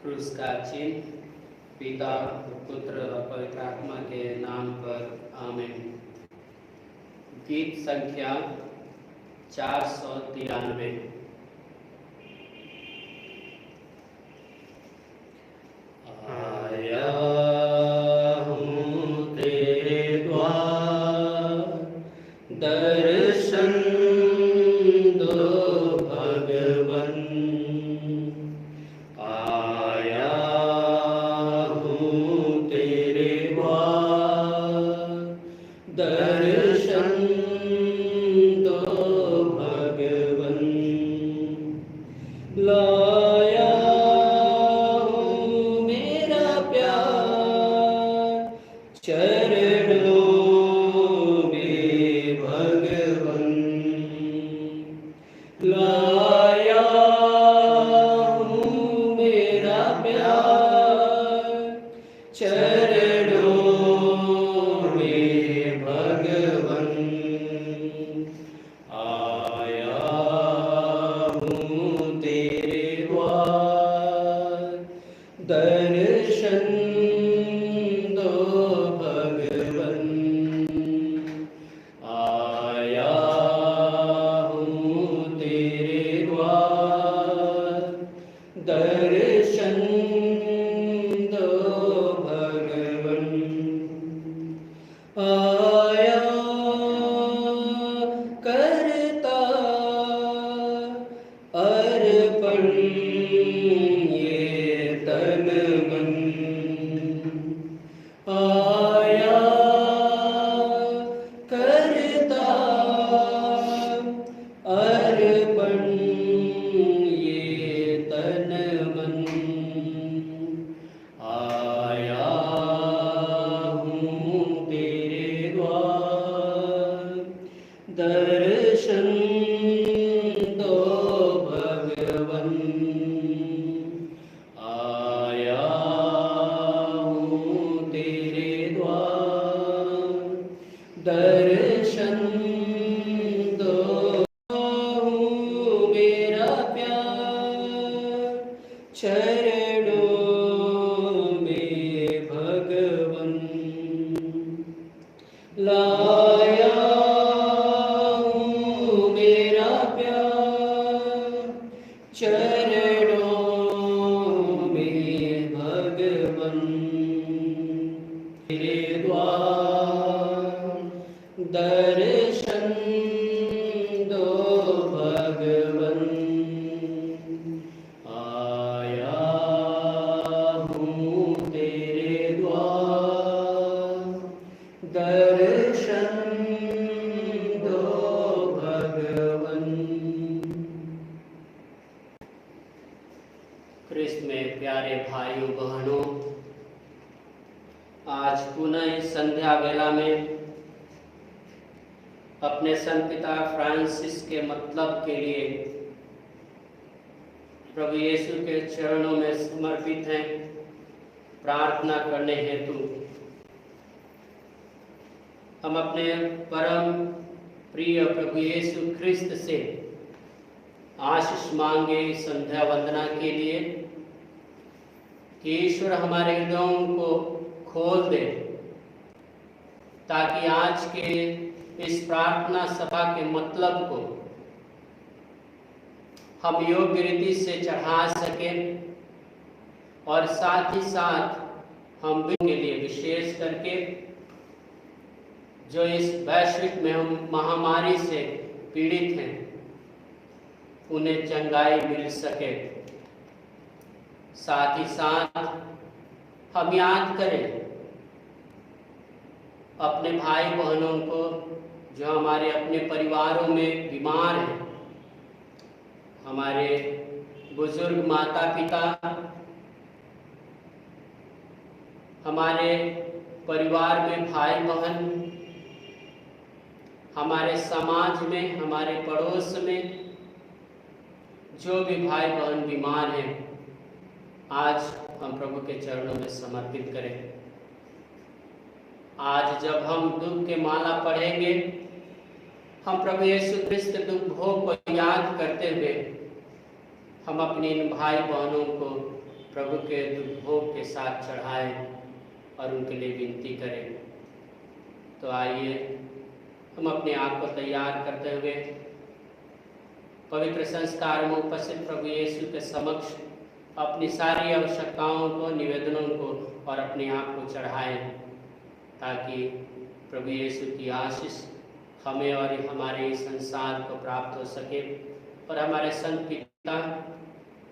क्रूस का चिन्ह पिता पुत्र और पवित्र आत्मा के नाम पर आमीन। गीत संख्या 493। आया हूँ तेरे द्वार, दर्शन दो भगवन। आया हूँ तेरे द्वार, दर्शन दो भगवन। लाया हूँ मेरा प्यार, चरणों में भगवन। लाया हूँ मेरा प्यार, चरणों में भगवन। आया हूँ तेरे द्वार, दर्शन दो भगवन। आया हूँ तेरे द्वार, दर्शन दो भगवन। आया करता अर्पण ये तन मन। आया करता अर्पण ये तन मन। आया हूँ तेरे द्वार, दर्शन दो भगवन। आया हूँ तेरे द्वार, दर्शन दो। हूँ मेरा प्यार, चरणों में भगवन। लाया हूँ मेरा प्यार, चरणों में भगवन। तेरे द्वार, दर्शन दो भगवन। आया हूँ तेरे द्वार, दर्शन दो भगवन। ख्रिस्त में प्यारे भाइयों बहनों, आज पुनः इस संध्या वेला में अपने संत पिता फ्रांसिस के मतलब के लिए प्रभु यीशु के चरणों में समर्पित हैं प्रार्थना करने हेतु। हम अपने परम प्रिय प्रभु यीशु ख्रिस्त से आशीष मांगे संध्या वंदना के लिए कि ईश्वर हमारे हृदयों को खोल दे, ताकि आज के इस प्रार्थना सभा के मतलब को हम योग्य रीति से चढ़ा सकें, और साथ ही साथ हम के लिए विशेष करके जो इस वैश्विक में हम महामारी से पीड़ित हैं उन्हें चंगाई मिल सके। साथ ही साथ हम याद करें अपने भाई बहनों को जो हमारे अपने परिवारों में बीमार हैं, हमारे बुजुर्ग माता पिता, हमारे परिवार में भाई बहन, हमारे समाज में, हमारे पड़ोस में जो भी भाई बहन बीमार हैं, आज हम प्रभु के चरणों में समर्पित करें। आज जब हम दुख के माला पढ़ेंगे, हम प्रभु यीशु क्रिस्त दुख भोग को याद करते हुए हम अपने इन भाई बहनों को प्रभु के भोग के साथ चढ़ाएं और उनके लिए विनती करें। तो आइए हम अपने आप को तैयार करते हुए पवित्र संस्कार में उपस्थित प्रभु यीशु के समक्ष अपनी सारी आवश्यकताओं को, निवेदनों को और अपने आप को चढ़ाएं, ताकि प्रभु यीशु की आशीष हमें और हमारे इस संसार को प्राप्त हो सके और हमारे संत पिता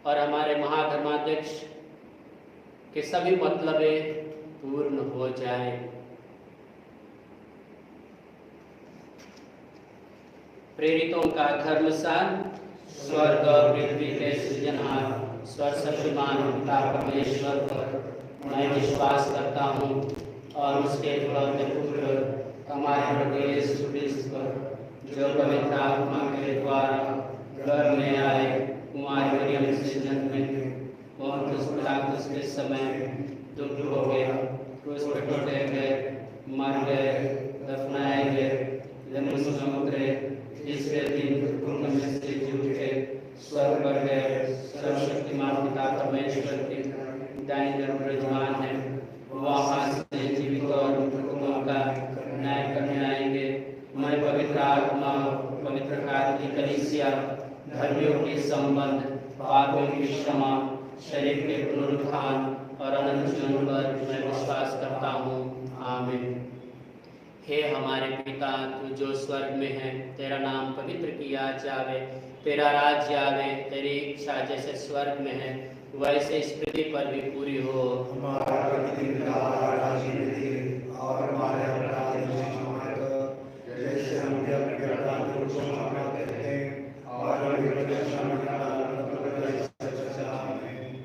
और हमारे महाधर्माध्यक्ष के सभी मतलबे पूर्ण हो जाए। प्रेरितों का धर्मसार। स्वर्ग और पृथ्वी के सृजनहार स्वर शक्तिमान पिता परमेश्वर पर मैं विश्वास करता हूँ और उसके इकलौते पुत्र हमारे प्रभु यीशु क्रिस्त पर, जो पवित्र आत्मा के द्वारा गर्भ में आए, कुमारी मरियम से जन्मे, पोंतियुस पिलातुस के समय दुख हो गया, क्रूस पर टूटे गए, मर गए, दफनाए गए, जमीन में उतरे, तीसरे दिन मृतकों में से जी उठे, स्वर्ग पर गए, सर्वशक्तिमान पिता परमेश्वर के दाहिने ओर विराजमान है, वहाँ से जीवित और मृतकों का न्याय करने आएंगे। मैं पवित्र आत्मा, पवित्र कैथोलिक कलीसिया, धर्मियों के संबंध, पापों की क्षमा, शरीर के पुनरुत्थान और अनंत जीवन पर मैं विश्वास करता हूँ। आमीन। हे हमारे पिता, तू जो स्वर्ग में है, तेरा नाम पवित्र किया जावे, तेरा राज्य आवे, तेरी इच्छा जैसे स्वर्ग में है वैसे इस पृथ्वी पर भी पूरी हो। हमारा प्रतिदिन का आहार आज हमें दे और हमारे अपराध हमें क्षमा कर, जैसे हम भी अपने अपराधियों को क्षमा करते हैं, और हमें परीक्षा में न डालना,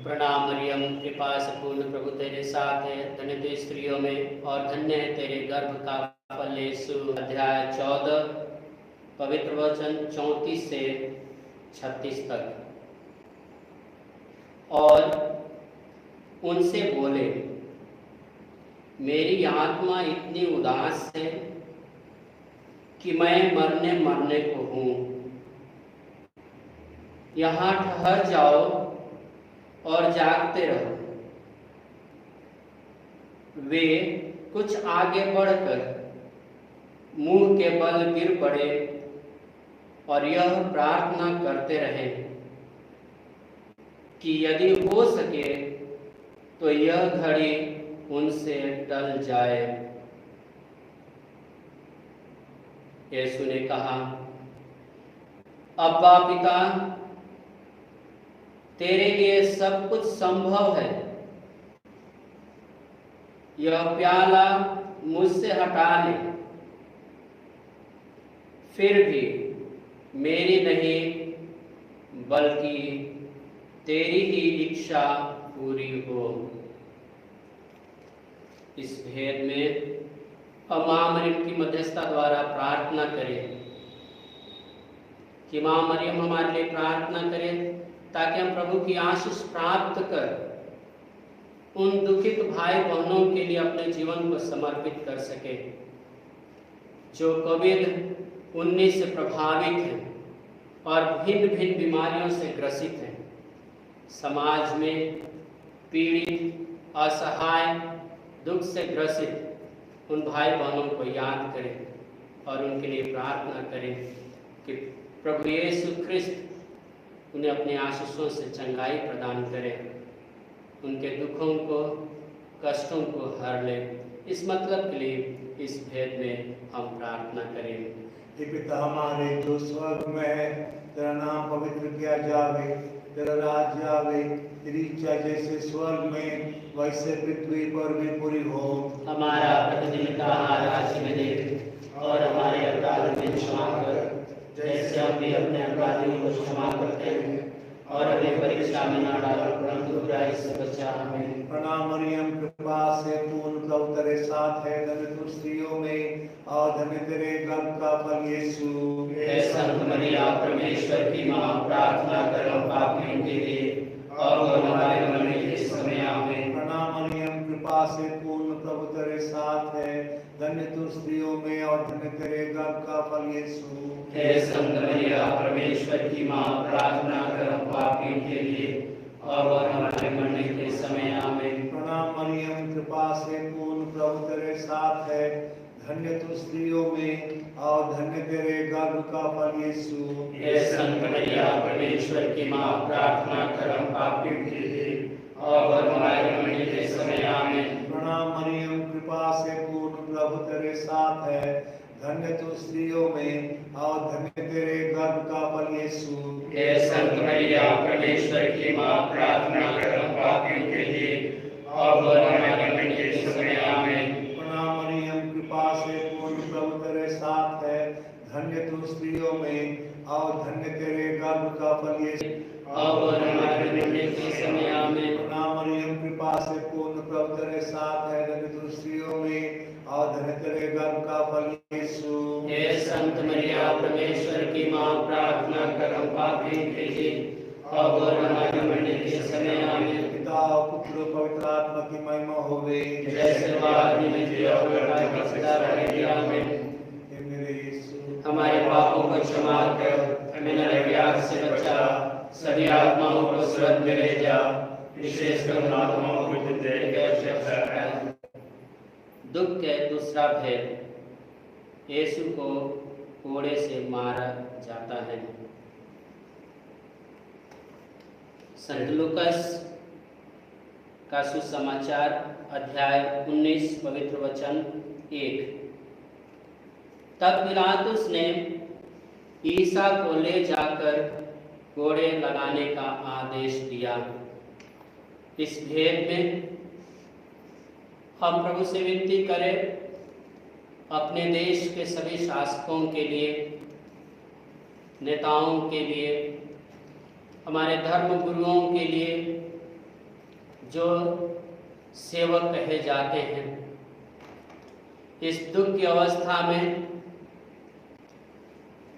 प्रणाम मरियम, कृपा से पूर्ण प्रभु तेरे साथ है, धन्य तू स्त्रियों में और धन्य है तेरे गर्भ का फल यीशु। अध्याय 14 पवित्र वचन 34 से 36 तक। और उनसे बोले, मेरी आत्मा इतनी उदास है कि मैं मरने को हूँ, यहाँ ठहर जाओ और जागते रहो। वे कुछ आगे बढ़कर मुंह के बल गिर पड़े और यह प्रार्थना करते रहे कि यदि हो सके तो यह घड़ी उनसे टल जाए। यीशु ने कहा, अब्बा पिता, तेरे लिए सब कुछ संभव है, यह प्याला मुझसे हटा ले, फिर भी मेरी नहीं बल्कि तेरी ही इच्छा पूरी हो। इस भेद में हम मां मरियम की मध्यस्थता द्वारा प्रार्थना करें कि मां मरियम हमारे लिए प्रार्थना करें, ताकि हम प्रभु की आशीष प्राप्त कर उन दुखित भाई बहनों के लिए अपने जीवन को समर्पित कर सके, जो कोविड-19 से प्रभावित हैं और भिन्न भिन्न बीमारियों से ग्रसित हैं। समाज में पीड़ित, असहाय, दुख से ग्रसित उन भाई बहनों को याद करें और उनके लिए प्रार्थना करें कि प्रभु यीशु ख्रिस्त उन्हें अपने आशीषों से चंगाई प्रदान करें, उनके दुखों को, कष्टों को हर ले। इस मतलब के लिए इस भेद में हम प्रार्थना करें। हे पिता हमारे जो स्वर्ग में है, तेरा नाम पवित्र किया जावे, तेरा राज्य आवे, तेरी इच्छा जैसे स्वर्ग में वैसे पृथ्वी पर भी पूरी हो। हमारा प्रतिदिन का आहार आज हमें दे और हमारे अपराध में क्षमा कर, जैसे हम भी अपने अपराधियों को क्षमा करते हैं, और हमें परीक्षा में न डालो परंतु बुराई से बचा हमें। प्रणाम मरियम, कृपा से पूर्ण प्रभु तेरे साथ है, धन्य तू स्त्रियों में और धन्य तेरे गर्भ का फल यीशु। हे संत मरिया परमेश्वर की माँ, प्रार्थना करो पापियों के लिए और हमारे मरने के समय आमीन। प्रणाम मरियम, कृपा से पूर्ण प्रभु तेरे साथ है, धन्य तू स्त्रियों में और धन्य तेरे गर्भ का फल यीशु। हे संत मरिया परमेश्वर की माँ, प्रार्थना करो पापियों के लिए अब और हमारे मरने के समय आमीन। प्रणाम मरियम, कृपा से पूर्ण, प्रभु तेरे साथ है। धन्य तू स्त्रियों में और धन्य तेरे गर्भ का फल यीशु। हे संत मरिया, परमेश्वर की माँ, प्रार्थना कर हम पापियों के लिए, अब और हमारे मरने के समय आमीन। प्रणाम मरियम, कृपा से पूर्ण, प्रभु तेरे साथ है। धन्य तू स्त्रियों में और धन्य तेरे गर्भ का फल यीशु। हे संत मरिया, परमेश्वर की माँ, प्रार्थना कर हम पापियों के लिए, अब और हमारे मरने के समय आमीन। प्रणाम मरियम, कृपा से पूर्ण, प्रभु तेरे साथ है। धन्य तू स्त्रियों में और धन्य तेरे गर्भ का फल यीशु। अब और हमारे मरने के समय आमीन। प्रणाम मरियम, कृपा से पूर्ण, प्रभु तेरे साथ है। धन्य तू स्त्रियों में और धन्य तेरे गर्भ का फल यीशु। हे संत मरिया, परमेश्वर की माँ, प्रार्थना कर हम पापियों के लिए, अब और हमारे मरने के समय आमीन। पिता पुत्र पवित्र आत्मा की महिमा होवे, जैसे आदि में थी और सदा रहेगी आमीन। हे मेरे यीशु, हमारे पापों को क्षमा कर, हमें नरक की आग से बचा, सभी आत्माओं को स्वर्ग में ले जा, विशेषकर उन आत्माओं को जो तेरे के आवश्यकता है। दुख के दूसरा भेद, यीशु को कोड़े से मारा जाता है। संत लूकास का सुसमाचार अध्याय 19 पवित्र वचन 1। तब पिलातुस ने ईसा को ले जाकर कोड़े लगाने का आदेश दिया। इस भेद में हम प्रभु से विनती करें, अपने देश के सभी शासकों के लिए, नेताओं के लिए, हमारे धर्म गुरुओं के लिए, जो सेवक कहे जाते हैं, इस दुख की अवस्था में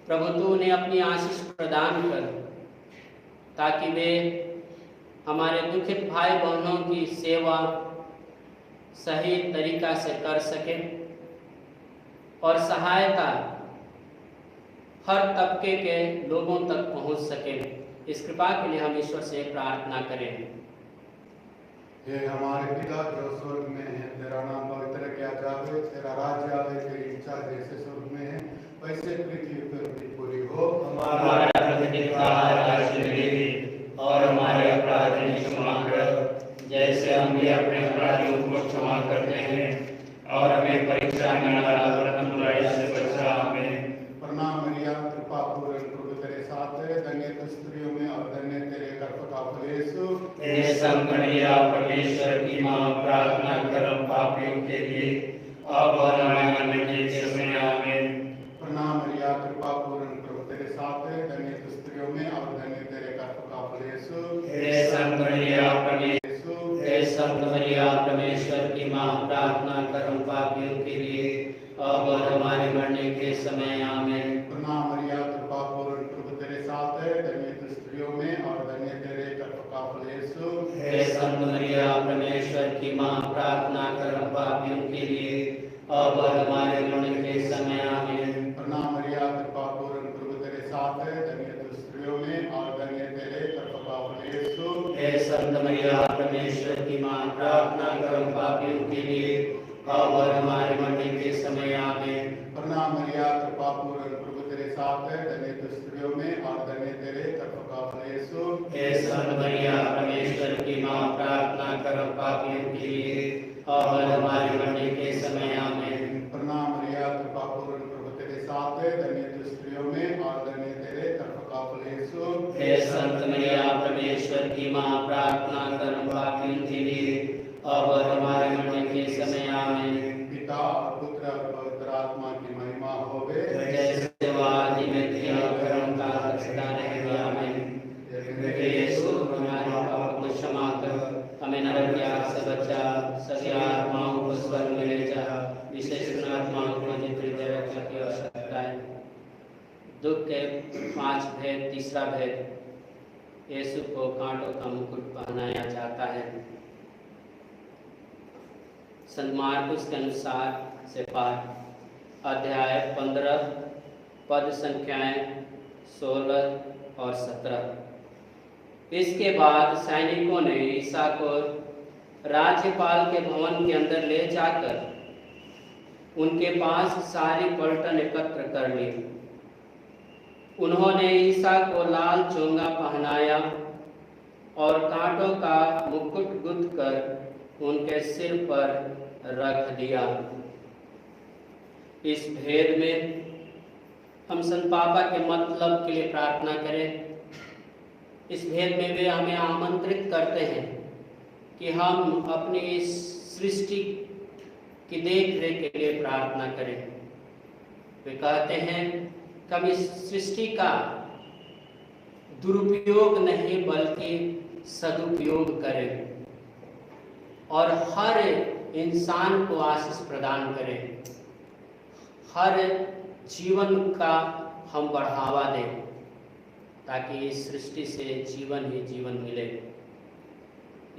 प्रभु तू ने अपनी आशीष प्रदान कर, ताकि वे हमारे दुखित भाई बहनों की सेवा सही तरीका से कर सकें और सहायता हर तबके के लोगों तक पहुंच सके। इस कृपा के लिए हम ईश्वर से प्रार्थना करें। हे हमारे पिता जो स्वर्ग में है, तेरा नाम पवित्र किया जाए, तेरा राज्य आए, तेरी इच्छा जैसे स्वर्ग में है वैसे पृथ्वी पर भी पूरी हो। हमारा प्रतिदिन का आहार आज हमें दे, और हमारे अपराध हमें क्षमा कर, जैसे हम भी अपने अपराधियों को क्षमा करते हैं, और हमें परीक्षा में न डाल, वरन बुराई से बचा। आमीन। प्रणाम मरिया, कृपा पूर्ण, प्रभु तेरे साथ है। धन्य तू स्त्रियों में और धन्य तेरे गर्भ का फल यीशु। हे संत मरिया, परमेश्वर की माँ, प्रार्थना कर हम पापियों के लिए, अब और हमारे मरने के समय आमीन। प्रणाम मरिया, कृपा पूर्ण, प्रभु तेरे साथ है। धन्य तू स्त्रियों में और धन्य तेरे गर्भ का फल यीशु। हे संत मरिया, हे संत मरिया, परमेश्वर की माँ, प्रार्थना कर हम पापियों के लिए, अब और हमारे मरने के समय आमीन। प्रणाम मरिया, कृपा पूर्ण, प्रभु तेरे साथ है। धन्य तू स्त्रियों में और धन्य तेरे गर्भ का फल यीशु। हे संत मरिया, परमेश्वर की माँ, प्रार्थना कर हम पापियों के लिए, अब और हमारे मरने के समय आमीन। प्रणाम मरिया, कृपा पूर्ण, प्रभु तेरे साथ है। धन्य तू स्त्रियों में और धन्य तेरे गर्भ का फल यीशु। हे संत मरिया, परमेश्वर की माँ, प्रार्थना कर हम पापियों के लिए, अब और हमारे मरने के समय आमीन। प्रणाम मरिया, कृपा पूर्ण, प्रभु तेरे साथ है। धन्य तू स्त्रियों में और धन्य तेरे गर्भ का फल यीशु। हे संत मरिया, परमेश्वर की माँ, प्रार्थना कर हम पापियों के लिए, अब और हमारे मरने के समय आमीन। प्रणाम मरिया, कृपा पूर्ण, प्रभु तेरे साथ है। धन्य तू स्त्रियों में और धन्य तेरे गर्भ का फल यीशु। हे संत मरिया, परमेश्वर की माँ, प्रार्थना कर हम पापियों के लिए, अब और हमारे मरने के समय आमीन। पिता और पुत्र और पवित्र आत्मा की महिमा होवे, जैसे आदि में थी और कर्म का सदा रहेगा। आमीन। हे यीशु, हमारे पापों को क्षमा कर, हमें नरक की आग से बचा, सभी आत्माओं को स्वर्ग में ले जा, विशेष आत्माओं को जितनी रक्षा की आवश्यकता है। दुख के 5 भेद। तीसरा भेद, यीशु को कांटों का मुकुट पहनाया जाता है। संत मार्कुस के अनुसार से पाठ अध्याय 15 पद संख्याएं 16 और 17। इसके बाद सैनिकों ने ईसा को राज्यपाल के भवन के अंदर ले जाकर उनके पास सारी पलटन एकत्र कर ली। उन्होंने ईसा को लाल चोंगा पहनाया और कांटों का मुकुट गुंथ कर उनके सिर पर रख दिया। इस भेद में हम संत पापा के मतलब के लिए प्रार्थना करें। इस भेद में वे हमें आमंत्रित करते हैं कि हम अपनी इस सृष्टि की देख रेख के लिए प्रार्थना करें। वे कहते हैं कि हम इस सृष्टि का दुरुपयोग नहीं बल्कि सदुपयोग करें और हर इंसान को आशीष प्रदान करें, हर जीवन का हम बढ़ावा दें ताकि इस सृष्टि से जीवन ही जीवन मिले।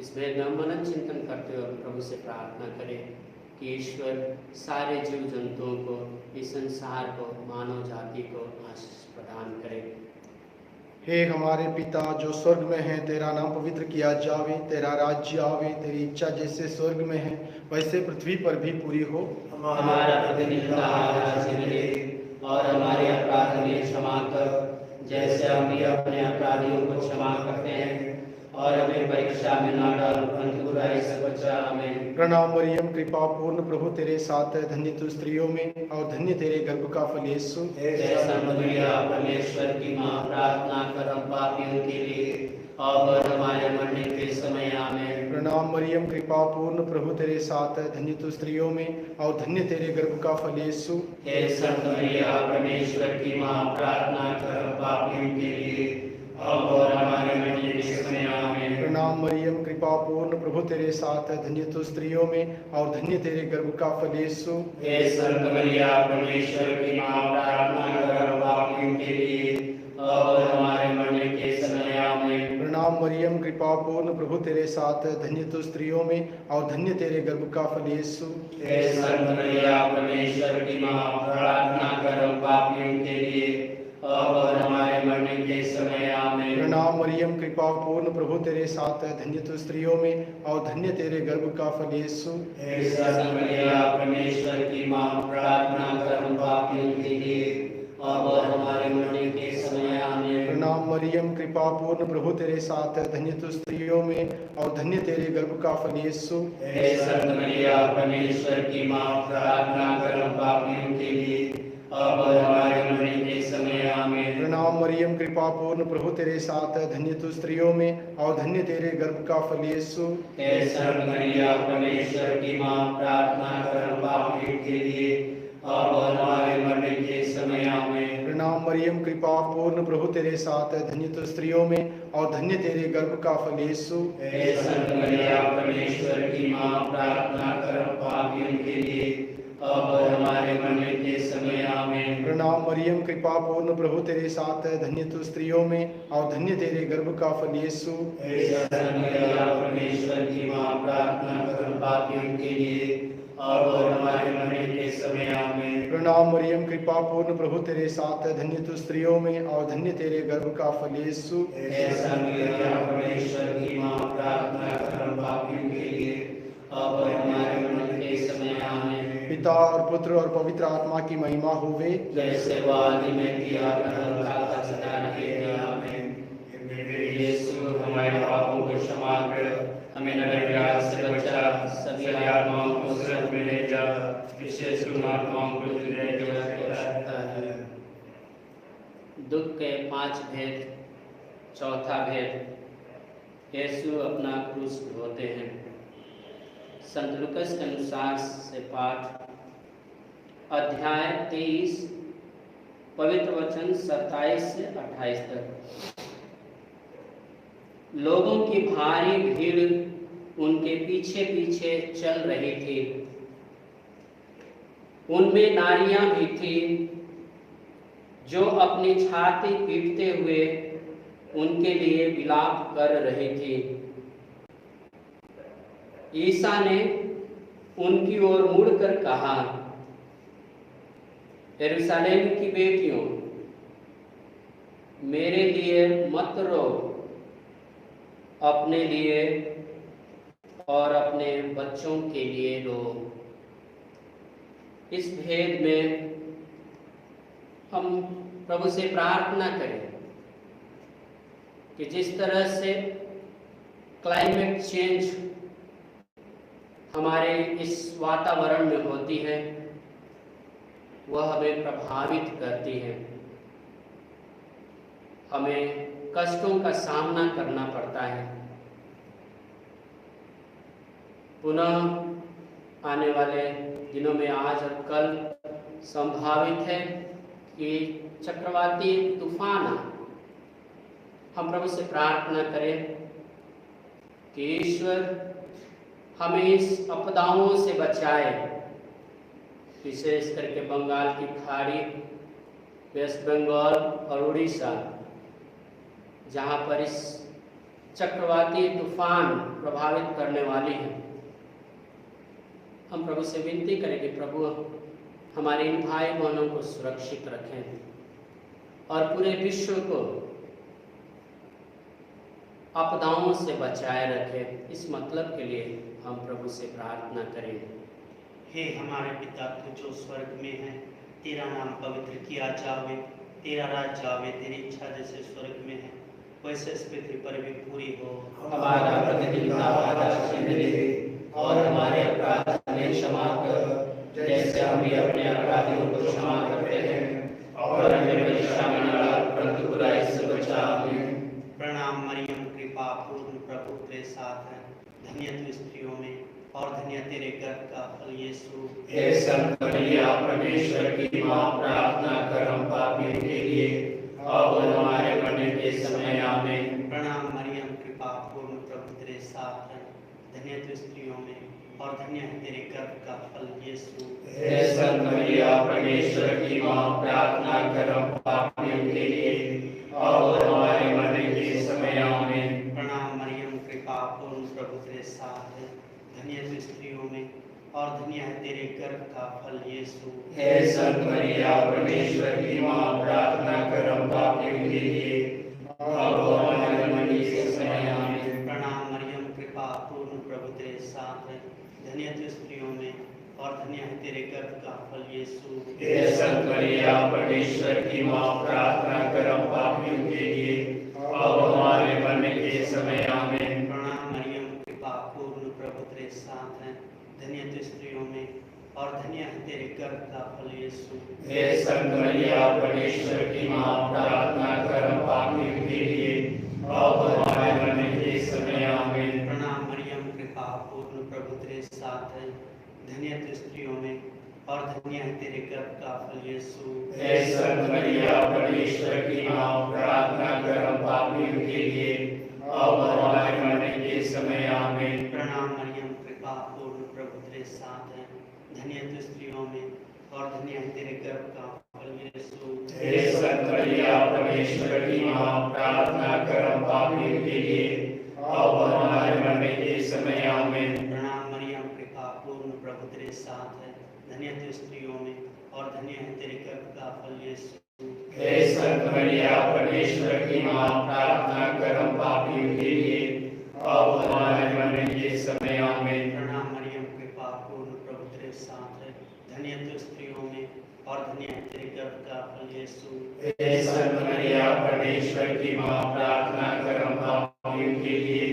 इस भेद में हम मनन चिंतन करते हुए प्रभु से प्रार्थना करें कि ईश्वर सारे जीव जंतुओं को, इस संसार को, मानव जाति को आशीष प्रदान करे। हे हमारे पिता जो स्वर्ग में है, तेरा नाम पवित्र किया जावे, तेरा राज्य आवे, तेरी इच्छा जैसे स्वर्ग में है वैसे पृथ्वी पर भी पूरी हो। हमारा प्रतिदिन का आहार आज हमें दे और हमारे अपराध हमें क्षमा कर जैसे हम भी अपने अपराधियों को क्षमा करते हैं, और हमें परीक्षा में न डाल परंतु बुराई से बचा। हमें प्रणाम मरियम, कृपा पूर्ण प्रभु तेरे साथ है, धन्य तू स्त्रियों में और धन्य तेरे गर्भ का फल यीशु। परमेश्वर की माँ, प्रार्थना कर हम पापियों के लिए और हमारे मरने के समय। आमीन। प्रणाम मरियम, कृपा पूर्ण प्रभु तेरे साथ है, धन्य तू स्त्रियों में और धन्य तेरे गर्भ का फल यीशु। हे संत मरिया, परमेश्वर की माँ, प्रार्थना कर हम पापियों के लिए और हमारे मरने के समय। आमीन। प्रणाम मरियम, कृपा पूर्ण प्रभु तेरे साथ है, धन्य तू स्त्रियों में और धन्य तेरे गर्भ का फल यीशु। हे संत मरिया, परमेश्वर की माँ, प्रार्थना कर हम पापियों के लिए और हमारे मरने के समय। आमीन। प्रणाम मरियम, कृपा पूर्ण प्रभु तेरे साथ है, धन्य तू स्त्रियों में और धन्य तेरे गर्भ का फल यीशु। हे संत मरिया, परमेश्वर की माँ, प्रार्थना कर हम पापियों के लिए और हमारे मरने के समय। आमीन। प्रणाम मरियम, कृपा पूर्ण प्रभु तेरे साथ है, धन्य तू स्त्रियों में और धन्य तेरे गर्भ का फल यीशु। हे संत मरिया, परमेश्वर की माँ, प्रार्थना कर हम पापियों के लिए और हमारे मरने के समय। आमीन। प्रणाम मरियम, कृपा पूर्ण प्रभु तेरे साथ है, धन्य तू स्त्रियों में और धन्य तेरे गर्भ का फल यीशु। हे संत मरिया, परमेश्वर की माँ, प्रार्थना कर हम पापियों के लिए और हमारे मरने के समय। आमीन। प्रणाम मरियम, कृपा पूर्ण प्रभु तेरे साथ है, धन्य तू स्त्रियों में और धन्य तेरे गर्भ का फल यीशु। हे संत मरिया, परमेश्वर की माँ, प्रार्थना कर हम पापियों के लिए और हमारे मरने के समय। आमीन। प्रणाम मरियम, कृपा पूर्ण प्रभु तेरे साथ है, धन्य तू स्त्रियों में और धन्य तेरे गर्भ का फल यीशु। हे संत मरिया, परमेश्वर की माँ, प्रार्थना कर हम पापियों के लिए और हमारे मरने के समय। आमीन। प्रणाम मरियम, कृपा पूर्ण प्रभु तेरे साथ है, धन्य तू स्त्रियों में और धन्य तेरे गर्भ का फल यीशु। हे संत मरिया, परमेश्वर की माँ, प्रार्थना कर हम पापियों के लिए और हमारे मरने के समय। आमीन। प्रणाम मरियम, कृपा पूर्ण प्रभु तेरे साथ है, धन्य तू स्त्रियों में और धन्य तेरे गर्भ का फल यीशु। हे संत मरिया, परमेश्वर की माँ, प्रार्थना कर हम पापियों के लिए और हमारे मरने के समय। आमीन। पिता और पुत्र और पवित्र आत्मा की महिमा होवे, जैसे वो आदि में किया करता सदा रहे। आमीन। यीशु, हमारे पापों को क्षमा कर, हमें नरक के आग से बचा, सभी आत्माओं को स्वर्ग में ले जा, विशेष उन आत्माओं को जिन्हें आवश्यकता है। दुख के 5 भेद। चौथा भेद, यीशु अपना क्रूस ढोते हैं। संत लूकास के अनुसार से पाठ अध्याय 23 पवित्र वचन 27 से 28 तक। लोगों की भारी भीड़ उनके पीछे पीछे चल रही थी। उनमें नारियां भी थी जो अपनी छाती पीटते हुए उनके लिए विलाप कर रही थी। ईसा ने उनकी ओर मुड़कर कहा, यरूशलेम की बेटियों, मेरे लिए मत रो, अपने लिए और अपने बच्चों के लिए लो। इस भेद में हम प्रभु से प्रार्थना करें कि जिस तरह से क्लाइमेट चेंज हमारे इस वातावरण में होती है वह हमें प्रभावित करती है, हमें कष्टों का सामना करना पड़ता है। पुनः आने वाले दिनों में आज और कल संभावित है कि चक्रवाती तूफान आए। हम प्रभु से प्रार्थना करें कि ईश्वर हमें इस आपदाओं से बचाए, विशेष करके बंगाल की खाड़ी, वेस्ट बंगाल और उड़ीसा, जहाँ पर इस चक्रवाती तूफान प्रभावित करने वाली है। हम प्रभु से विनती करें कि प्रभु हमारे इन भाई बहनों को सुरक्षित रखें और पूरे विश्व को आपदाओं से बचाए रखें। इस मतलब के लिए हम प्रभु से प्रार्थना करें। हे हमारे पिता तू जो स्वर्ग में है, तेरा नाम पवित्र किया जावे, तेरा राज्य आवे, तेरी इच्छा जैसे स्वर्ग में है वैसे इस पृथ्वी पर भी पूरी हो। हमारा प्रतिदिन का आहार आज हमें दे और हमारे अपराध हमें क्षमा कर जैसे हम भी अपने अपराधियों को क्षमा करते हैं, और हमें परीक्षा में न डाल परंतु बुराई से बचा। प्रणाम मरियम, कृपा पूर्ण, प्रभु तेरे साथ है, धन्य तू स्त्रियों में और धन्य तेरे गर्भ का फल यीशु। हे संत मरिया, परमेश्वर की माँ, प्रार्थना कर हम पापियों के लिए अब हमारे मरने के समय आमीन। प्रणाम मरियम, कृपा पूर्ण, प्रभु तेरे साथ है, धन्य तू स्त्रियों में और धन्य है तेरे गर्भ का फल यीशु। हे संत मरिया, परमेश्वर की माँ, प्रार्थना कर हम पापियों के लिए अब हमारे मरने के समय आमीन। प्रणाम मरियम, कृपा पूर्ण, प्रभु तेरे साथ है, धन्य तू स्त्रियों में और धन्य है तेरे गर्भ का फल यीशु। हे संत मरिया, परमेश्वर की माँ, प्रार्थना कर हम पापियों के लिए अब हमारे मरने के समय आमीन। प्रणाम मरियम, कृपा पूर्ण, प्रभु तेरे साथ है, धन्य तू स्त्रियों में और धन्य है तेरे गर्भ का फल यीशु। हे संत मरिया, परमेश्वर की माँ, प्रार्थना कर हम पापियों के लिए अब हमारे मरने के समय आमीन। प्रणाम मरियम, कृपा पूर्ण, प्रभु तेरे साथ है, धन्य तू स्त्रियों में और धन्य है तेरे गर्भ का फल यीशु। हे संत मरिया, परमेश्वर की माँ, प्रार्थना कर हम पापियों के लिए अब हमारे मरने के समय आमीन। प्रणाम मरियम, कृपा पूर्ण, प्रभु तेरे साथ है, धन्य तू स्त्रियों में और धन्य है तेरे गर्भ का फल यीशु। हे संत मरिया, परमेश्वर की माँ, प्रार्थना कर हम पापियों के लिए अब हमारे मरने के समय आमीन। प्रणाम मरियम, कृपा पूर्ण, प्रभु तेरे साथ है, धन्य तू स्त्रियों में और धन्य है तेरे गर्भ का फल यीशु। हे संत मरिया, परमेश्वर की माँ, प्रार्थना कर हम पापियों के लिए अब हमारे मरने के समय आमीन। प्रणाम मरियम, कृपा पूर्ण, प्रभु तेरे साथ है, धन्य तू स्त्रियों में और धन्य है तेरे गर्भ का फल यीशु। हे संत मरिया, परमेश्वर की माँ, प्रार्थना कर हम पापियों के लिए अब हमारे मरने के समय आमीन। प्रणाम मरियम, कृपा पूर्ण, प्रभु तेरे साथ है, धन्य तू स्त्रियों में और धन्य है तेरे गर्भ का फल यीशु। हे संत मरिया, परमेश्वर की माँ, प्रार्थना कर हम पापियों के लिए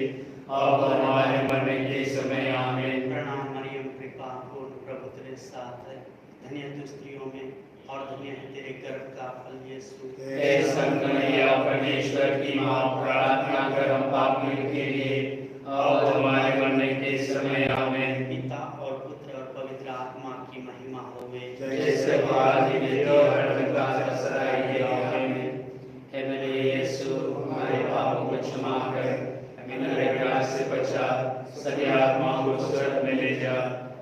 अब हमारे मरने के समय आमीन। प्रणाम मरियम, कृपा पूर्ण, प्रभु तेरे साथ है, धन्य तू स्त्रियों में और धन्य है तेरे गर्भ का फल यीशु। हे संत मरिया, परमेश्वर की माँ, प्रार्थना कर हम पापियों के लिए अब हमारे मरने के समय आमीन। पिता और पुत्र और पवित्र आत्मा की महिमा होवे, जैसे आदि में और सदा सदाई आमीन। हे मेरे यीशु, हमारे पापों को क्षमा कर, हमें नरक से बचा, सभी आत्माओं को स्वर्ग में ले जा,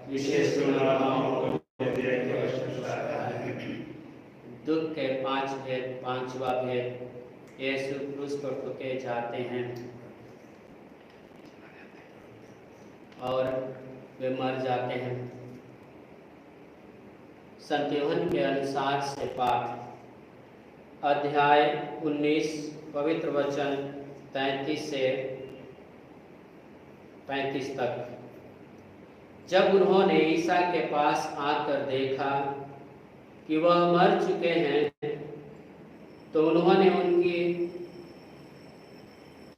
विशेष रूप से आत्माओं को तेरे आवश्यकता है। दुख के 5 भेद, 5वां भेद, यीशु क्रूस पर ठुके जाते हैं और वे मर जाते हैं। संत यूहन्ना के अनुसार से पाठ, अध्याय 19, पवित्र वचन 33 से 35 तक। जब उन्होंने ईसा के पास आकर देखा कि वह मर चुके हैं, तो उन्होंने उनकी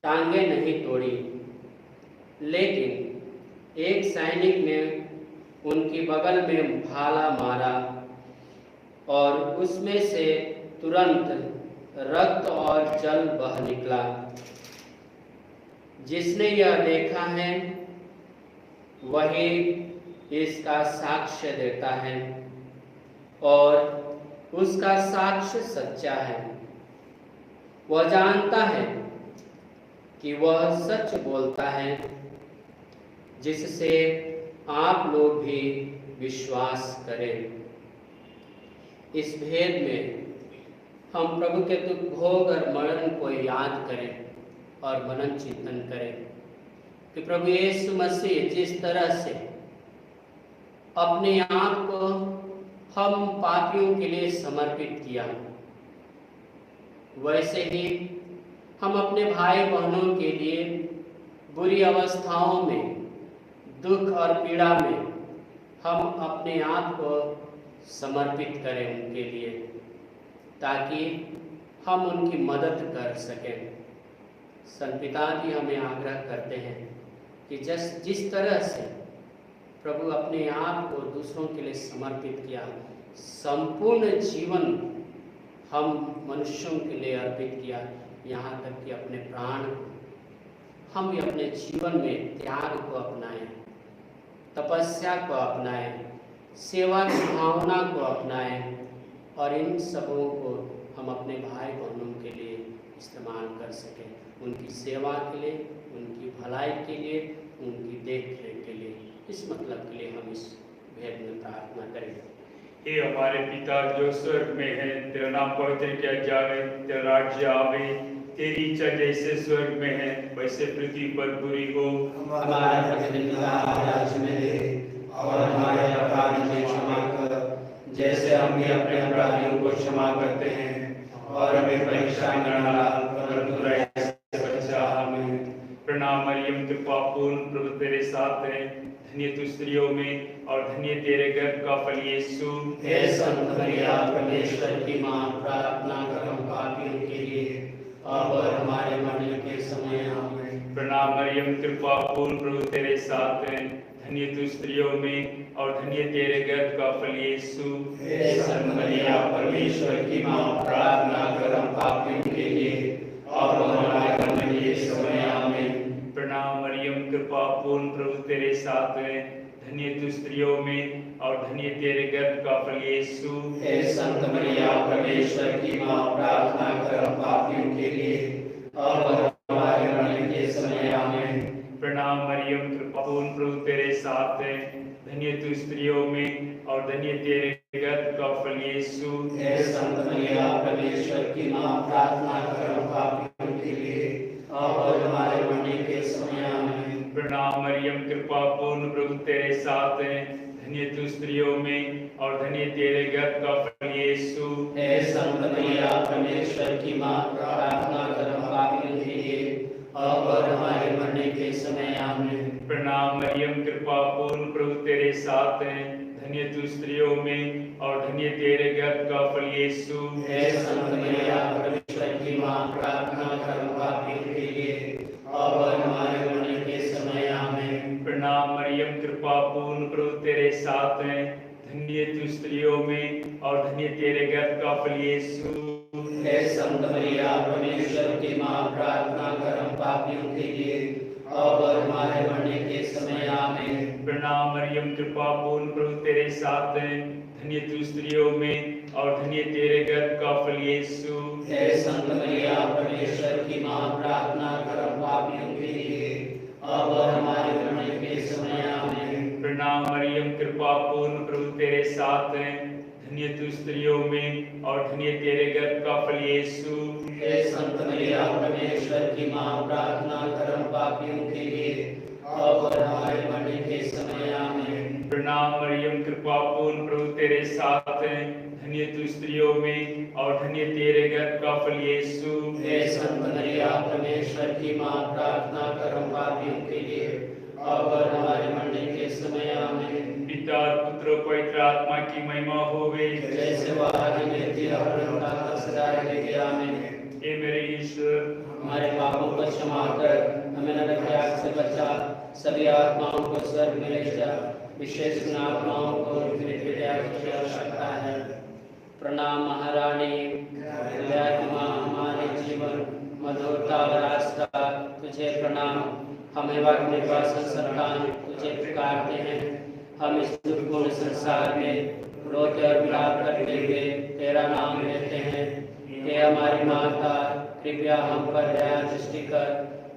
टांगें नहीं तोड़ी, लेकिन एक सैनिक ने उनकी बगल में भाला मारा और उसमें से तुरंत रक्त और जल बह निकला। जिसने यह देखा है वही इसका साक्ष्य देता है और उसका साक्ष्य सच्चा है। वह जानता है कि वह सच बोलता है, जिससे आप लोग भी विश्वास करें। इस भेद में हम प्रभु के दुख, भोग और मरण को याद करें और मनन चिंतन करें कि प्रभु यीशु मसीह जिस तरह से अपने आप को हम पापियों के लिए समर्पित किया, वैसे ही हम अपने भाई बहनों के लिए बुरी अवस्थाओं में, दुख और पीड़ा में हम अपने आप को समर्पित करें उनके लिए, ताकि हम उनकी मदद कर सकें। संत पिता भी हमें आग्रह करते हैं कि जिस तरह से प्रभु अपने आप को दूसरों के लिए समर्पित किया, संपूर्ण जीवन हम मनुष्यों के लिए अर्पित किया, यहाँ तक कि अपने प्राण को हम भी अपने जीवन में त्याग को अपनाएं, तपस्या को अपनाएं, सेवा की भावना को अपनाएं और इन सबों को हम अपने भाई बहनों के लिए इस्तेमाल कर सकें, उनकी सेवा के लिए, उनकी भलाई के लिए, उनकी देख रेख के लिए। इस मतलब के लिए हम इस भेद में प्रार्थना करें। हे हमारे पिता जो स्वर्ग में है, तेरा नाम पवित्र किया जाए, तेरा राज्य आवे, तेरी इच्छा जैसे स्वर्ग में है वैसे पृथ्वी पर पूरी हो। हमारा प्रतिदिन का आज में दे और हमारे अपराध हमें क्षमा कर, जैसे हम भी अपने अपराधियों को क्षमा करते हैं, और हमें परीक्षा में न डाल परंतु बुराई से बचा। आमीन। प्रणाम मरियम, कृपा पूर्ण, प्रभु तेरे साथ है, धन्य तू स्त्रियों में और धन्य तेरे गर्भ का फल यीशु। हे संत मरिया, परमेश्वर की मां, प्रार्थना कर हम पापियों के लिए अब और हमारे मरने के समय। आमीन। प्रणाम मरियम, कृपा पूर्ण, प्रभु तेरे साथ है, धन्य तू स्त्रियों में और धन्य तेरे गर्भ का फल यीशु। हे संत मरिया, परमेश्वर की मां, प्रार्थना कर हम पापियों के लिए अब और हमारे मरने के समय। आमीन। प्रणाम मरियम, कृपा पूर्ण, प्रभु तेरे साथ है, धन्य तू स्त्रियों में और धन्य तेरे गर्भ का फल यीशु। हे संत मरिया, परमेश्वर की मां, प्रार्थना कर हम पापियों के लिए अब और हमारे मरने के समय। आमीन। प्रणाम मरियम, कृपा पूर्ण, प्रभु तेरे साथ है, धन्य तू स्त्रियों में और धन्य तेरे गर्भ का फल यीशु। हे संत मरिया, परमेश्वर की मां, प्रार्थना कर हम पापियों के लिए अब और हमारे मरने के समय। आमीन। प्रणाम मरियम, कृपा पूर्ण, प्रभु तेरे साथ है, धन्य तू स्त्रियों में और धन्य तेरे गर्भ का फल यीशु। हे संत मरिया, परमेश्वर की मां, प्रार्थना कर हम पापियों के लिए अब और हमारे मरने के समय। आमीन। प्रणाम मरियम, कृपा पूर्ण, प्रभु तेरे साथ है, धन्य तू स्त्रियों में और धन्य तेरे गर्भ का फल यीशु। हे संत मरिया, परमेश्वर की मां, प्रार्थना कर हम पापियों के लिए अब और हमारे मरने के समय। आमीन। प्रणाम मरियम, कृपा पूर्ण, प्रभु तेरे साथ है, धन्य तू स्त्रियों में और धन्य तेरे गर्भ का फल यीशु। हे संत मरिया, परमेश्वर की मां, प्रार्थना कर हम पापियों के लिए अब और हमारे मरने के समय। आमीन। प्रणाम मरियम, कृपा पूर्ण, प्रभु तेरे साथ है, धन्य तू स्त्रियों में और धन्य तेरे गर्भ का फल यीशु। हे संत मरिया, परमेश्वर की मां, प्रार्थना कर हम पापियों के लिए अब और हमारे मरने के समय। आमीन। प्रणाम मरियम, कृपा पूर्ण, प्रभु तेरे साथ है, धन्य तू स्त्रियों में और धन्य तेरे गर्भ का फल यीशु। हे संत मरिया, परमेश्वर की मां, प्रार्थना कर हम पापियों के लिए अब और हमारे मरने के समय। आमीन। प्रणाम मरियम, कृपा पूर्ण, प्रभु तेरे साथ है, धन्य तू स्त्रियों में और धन्य तेरे गर्भ का फल यीशु। हे संत मरिया, परमेश्वर की मां, प्रार्थना कर हम पापियों के लिए अब और हमारे मरने के समय आमीन। पिता पुत्र पवित्र आत्मा की महिमा होवे, जैसे वाणी में थी और सदा रहेगी आमीन। हे मेरे ईश्वर, हमारे पापों को क्षमा कर, हमें नरक की आग से बचा, सभी आत्माओं को स्वर्ग में ले जा, विशेष उन आत्माओं को जिनकी दया की आवश्यकता है। प्रणाम महारानी, दया की माँ, हमारे जीवन मधुरता और आस्था तुझे प्रणाम। हमें अपने पास संतान तुझे पुकारते हैं। हम इस दुर्गुण संसार में रोते और विलाप करते हुए तेरा नाम लेते हैं। हे हमारी माता, कृपया हम पर दया दृष्टि कर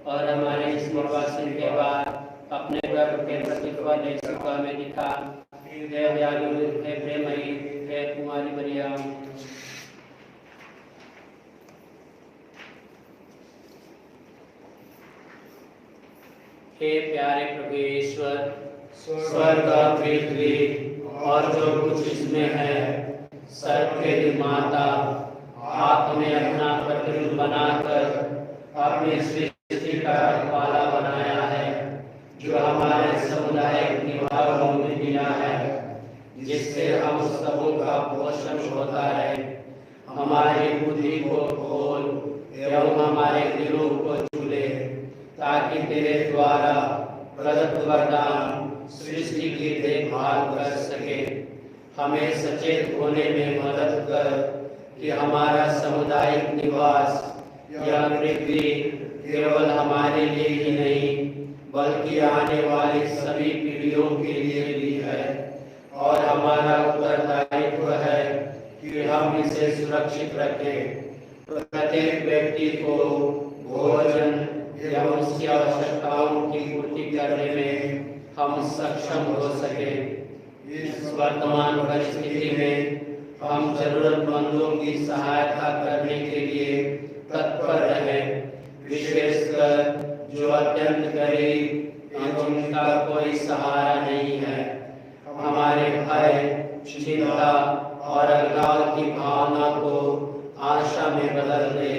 और हमारे इस निर्वासन के बाद अपने गर्भ के प्रतिफल यीशु को हमें दिखा। हे दयालु, हे प्रेमयी, हे कुमारी मरियम। हे प्यारे प्रभु ईश्वर, स्वर्ग और पृथ्वी और जो कुछ इसमें है, सबके निर्माता, आपने अपना प्रतिरूप बनाकर अपनी सृष्टि का रखवाला बनाया है, जो हमारे समुदाय की भावों में दिया है, जिससे हम सबों का पोषण होता है। हमारी बुद्धि को खोल एवं हमारे दिलों को छूले, ताकि तेरे द्वारा प्रदत्त वरदान सृष्टि की देखभाल कर सके। हमें सचेत होने में मदद कर कि हमारा सामुदायिक निवास यह पृथ्वी केवल हमारे लिए ही नहीं, बल्कि आने वाली सभी पीढ़ियों के लिए भी है, और हमारा उत्तरदायित्व है कि हम इसे सुरक्षित रखें। प्रत्येक व्यक्ति को भोजन एवं उसकी आवश्यकताओं की पूर्ति करने में हम सक्षम हो सके। इस वर्तमान परिस्थिति में हम जरूरतमंदों की सहायता करने के लिए तत्पर रहें, विशेषकर जो अत्यंत गरीब और जिनका कोई सहारा नहीं है। हमारे भय, चिंता और अलगाव की भावना को आशा में बदल दे,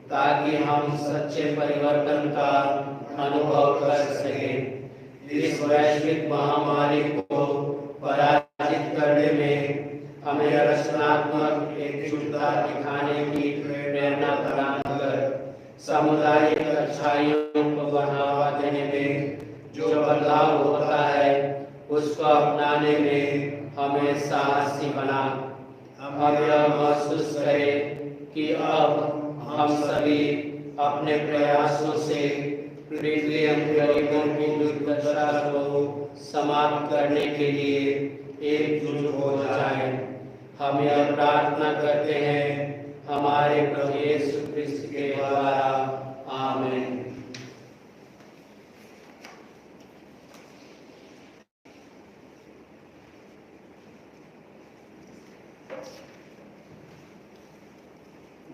ताकि हम सच्चे परिवर्तन का अनुभव कर सकें। इस वैश्विक महामारी को पराजित करने में हमें रचनात्मक एकजुटता दिखाने की प्रेरणा प्रदान कर सामुदायिक अच्छाइयों को बढ़ावा देने में जो बदलाव होता है उसको अपनाने में हमें साहसी बना। हम यह महसूस करें कि अब हम सभी अपने प्रयासों से पृथ्वी एवं गरीबों की दुर्दशा को समाप्त करने के लिए एकजुट हो जाए। हम यह प्रार्थना करते हैं हमारे प्रभु यीशु क्रिस्त के द्वारा, आमीन।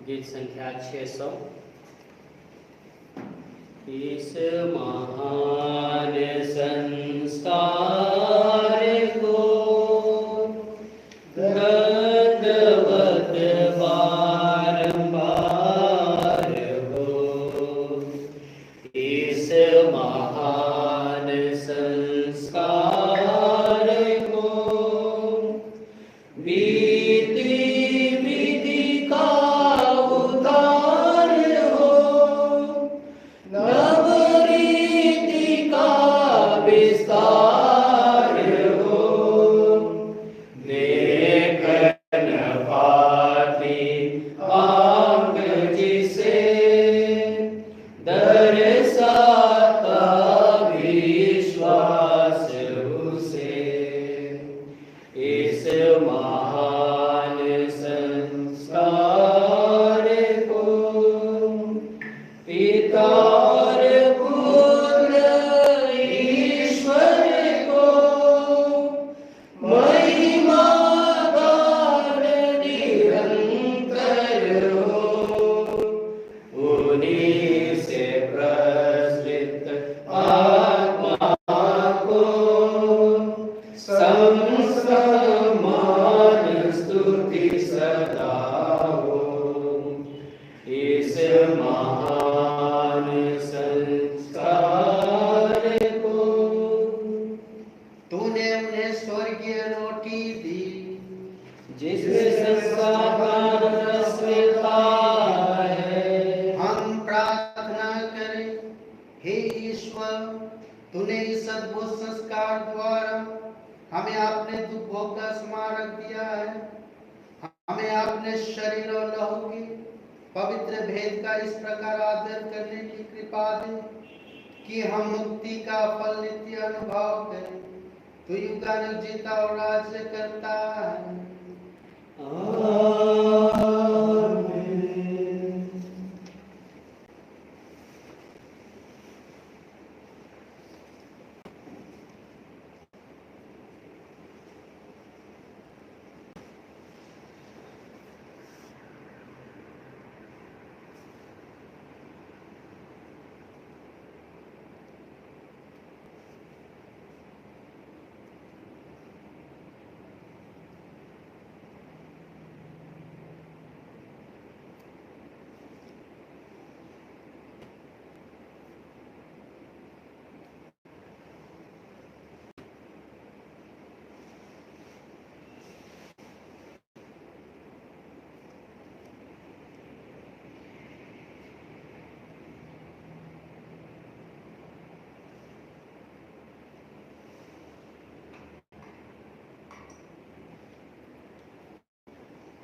गीत संख्या 600। इस महान संस्कार को दंडवत बारंबार हो, इस महान संस्कार को बीती विधि का उद्धार हो, नव रीति का विस्तार हो, देखन पाती आंख जिसे दर्शाता विश्वास उसे, इस महान संस्कार को पिता और पुत्र ईश्वर को स्वर्गीय रोटी दी, जिसमें संसार का रस मिलता है। हम प्रार्थना करें। हे ईश्वर, तूने इस अद्भुत संस्कार द्वारा हमें अपने दुखों का स्मारक दिया है। हमें अपने शरीर और लहू के पवित्र भेद का इस प्रकार आदर करने की कृपा दे कि हम मुक्ति का फल नित्य अनुभव करें। तू युगानुग जीता और राज्य करता है।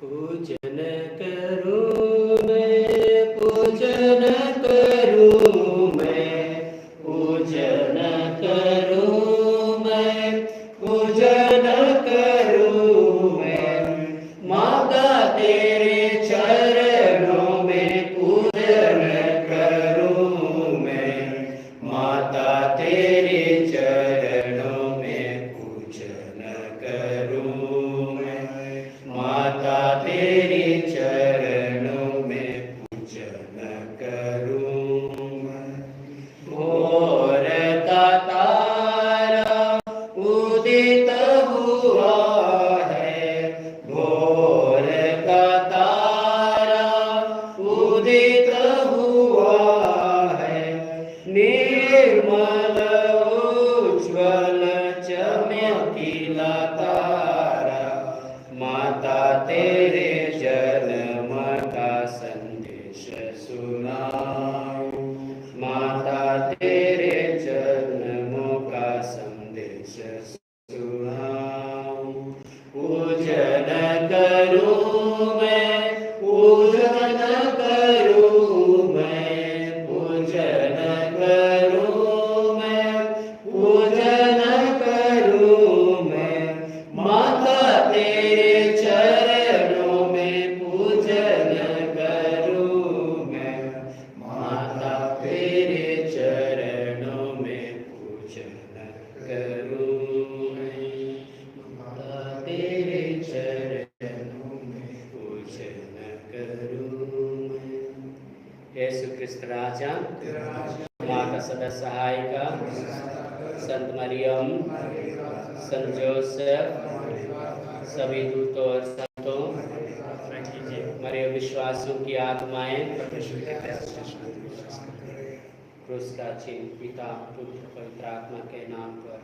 पूजन करूं मैं, पूजन करूं मैं, पूजन करूं मैं, पूजन करूं मैं। माता तेरे चरणों में पूजन करूं मैं, माता तेरे चरणों में पूजन करूं मैं, माता तेरे चरणों में पूजन करूं मैं। भोर का तारा उदित हुआ है, भोर का तारा उदित हुआ है। निर्मल उज्ज्वल चमकीला तारा, माता तेरे जन्म का संदेश सुनाऊं, माता तेरे जन्म का संदेश सुनाऊं। पूजन करूं मैं, पूजन करूं मैं, पूजन करूं मैं, पूजन करूं मैं। माता तेरे चरणों में पूजन करूं मैं, माता तेरे चरणों में पूजन करूं मैं, माता तेरे चरणों में पूजन करूं मैं। यीशु क्रिस्त राजा, माँ का सदा सहायका, संत मरियम, संत जोसेफ, सभी दूतों और संतों, मरे विश्वासों की आत्माएं क्रूस का चिन्ह पिता पुत्र पवित्र आत्मा के नाम पर